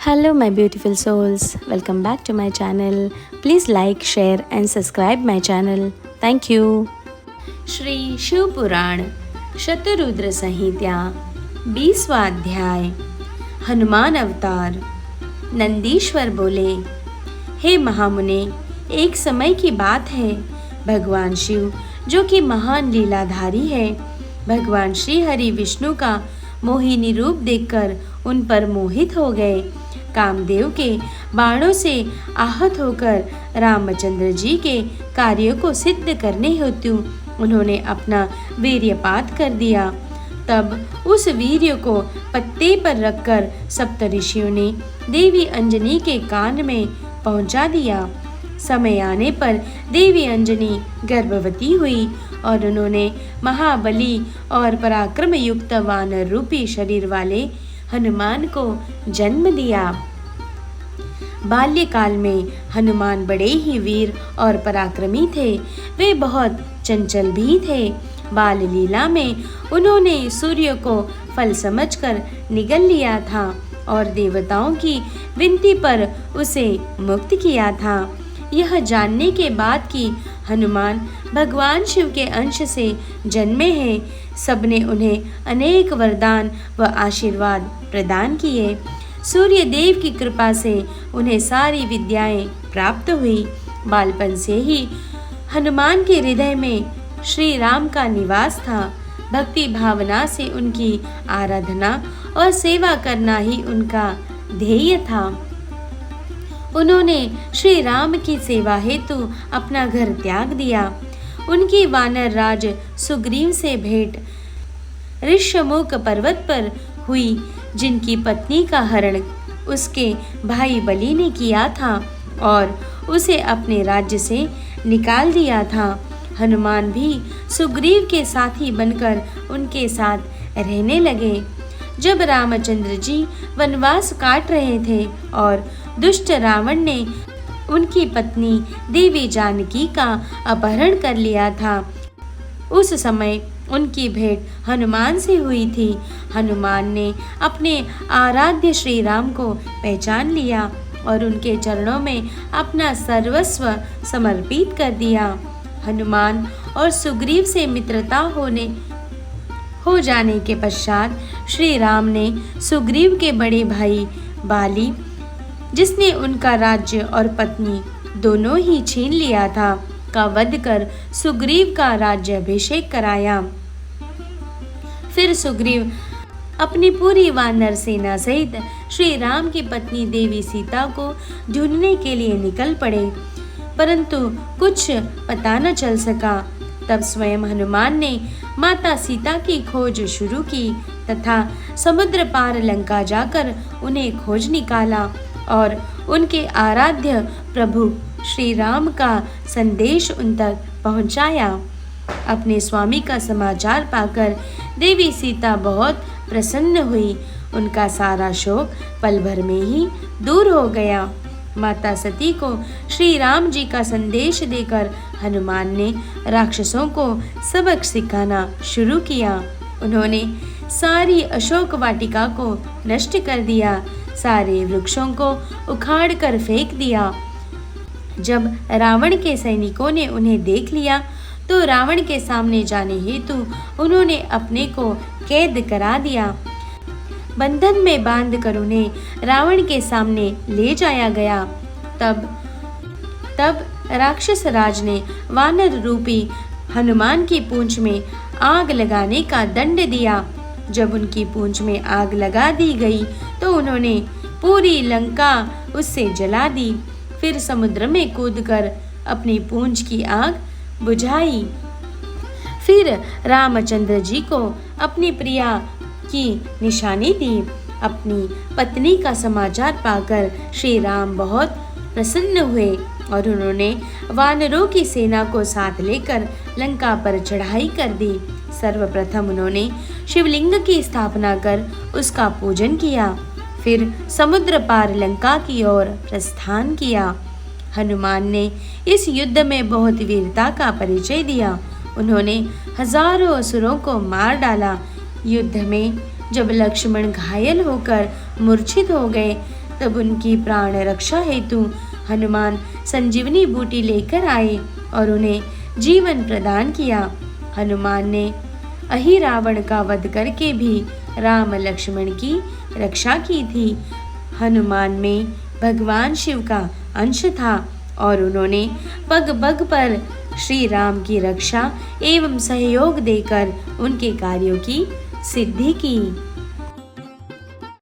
Hello, my beautiful souls. Welcome back to my channel. Please like, share, and subscribe my channel. Thank you. Shri Shiv पुराण शतरुद्र संहिता 20वां अध्याय हनुमान अवतार। नंदीश्वर बोले, हे महामुने, एक समय की बात है। भगवान शिव जो कि महान लीलाधारी है, भगवान श्री हरि विष्णु का मोहिनी रूप देखकर उन पर मोहित हो गए। कामदेव के बाणों से आहत होकर रामचंद्र जी के कार्य को सिद्ध करने हेतु उन्होंने अपना वीर्यपात कर दिया। तब उस वीर्य को पत्ते पर रखकर सप्तऋषियों ने देवी अंजनी के कान में पहुंचा दिया। समय आने पर देवी अंजनी गर्भवती हुई और उन्होंने महाबली और पराक्रम युक्त वानर रूपी शरीर वाले हनुमान को जन्म दिया। बाल्यकाल में हनुमान बड़े ही वीर और पराक्रमी थे। वे बहुत चंचल भी थे। बाल लीला में उन्होंने सूर्य को फल समझकर निगल लिया था और देवताओं की विनती पर उसे मुक्त किया था। यह जानने के बाद कि हनुमान भगवान शिव के अंश से जन्मे हैं, सबने उन्हें अनेक वरदान व आशीर्वाद प्रदान किए। सूर्य देव की कृपा से उन्हें सारी विद्याएं प्राप्त हुई। बालपन से ही हनुमान के हृदय में श्री राम का निवास था। भक्ति भावना से उनकी आराधना और सेवा करना ही उनका ध्येय था। उन्होंने श्री राम की सेवा हेतु अपना घर त्याग दिया। उनकी वानर राज सुग्रीव से भेंट ऋष्यमुख पर्वत पर हुई, जिनकी पत्नी का हरण उसके भाई बलि ने किया था और उसे अपने राज्य से निकाल दिया था। हनुमान भी सुग्रीव के साथी बनकर उनके साथ रहने लगे। जब रामचंद्र जी वनवास काट रहे थे और दुष्ट रावण ने उनकी पत्नी देवी जानकी का अपहरण कर लिया था, उस समय उनकी भेंट हनुमान से हुई थी। हनुमान ने अपने आराध्य श्री राम को पहचान लिया और उनके चरणों में अपना सर्वस्व समर्पित कर दिया। हनुमान और सुग्रीव से मित्रता हो जाने के पश्चात श्री राम ने सुग्रीव के बड़े भाई बाली, जिसने उनका राज्य और पत्नी दोनों ही छीन लिया था, का वध कर सुग्रीव का राज्याभिषेक कराया। फिर सुग्रीव अपनी पूरी वानर सेना सहित श्री राम की पत्नी देवी सीता को ढूंढने के लिए निकल पड़े, परंतु कुछ पता न चल सका। तब स्वयं हनुमान ने माता सीता की खोज शुरू की तथा समुद्र पार लंका जाकर उन्हें खोज निकाला और उनके आराध्य प्रभु श्री राम का संदेश उन तक पहुंचाया। अपने स्वामी का समाचार पाकर देवी सीता बहुत प्रसन्न हुई। उनका सारा शोक पल भर में ही दूर हो गया। माता सती को श्री राम जी का संदेश देकर हनुमान ने राक्षसों को सबक सिखाना शुरू किया। उन्होंने सारी अशोक वाटिका को नष्ट कर दिया, सारे वृक्षों को उखाड़ कर फेंक दिया। जब रावण के सैनिकों ने उन्हें देख लिया तो रावण के सामने जाने हेतु उन्होंने अपने को कैद करा दिया। बंधन में बांधकर उन्हें रावण के सामने ले जाया गया। तब राक्षस राज ने वानर रूपी हनुमान की पूंछ में आग लगाने का दंड दिया। जब उनकी पूंछ में आग लगा दी गई तो उन्होंने पूरी लंका उससे जला दी। फिर समुद्र में कूदकर अपनी पूंछ की आग बुझाई। फिर रामचंद्र जी को अपनी प्रिया की निशानी दी। अपनी पत्नी का समाचार पाकर श्री राम बहुत प्रसन्न हुए और उन्होंने वानरों की सेना को साथ लेकर लंका पर चढ़ाई कर दी। सर्वप्रथम उन्होंने शिवलिंग की स्थापना कर उसका पूजन किया। फिर समुद्र पार लंका की ओर प्रस्थान किया। हनुमान ने इस युद्ध में बहुत वीरता का परिचय दिया। उन्होंने हजारों असुरों को मार डाला। युद्ध में जब लक्ष्मण घायल होकर मूर्छित हो गए तब उनकी प्राण रक्षा हेतु हनुमान संजीवनी बूटी लेकर आए और उन्हें जीवन प्रदान किया। हनुमान ने अहि रावण का वध करके भी राम लक्ष्मण की रक्षा की थी। हनुमान में भगवान शिव का अंश था और उन्होंने पग पग पर श्री राम की रक्षा एवं सहयोग देकर उनके कार्यों की सिद्धि की।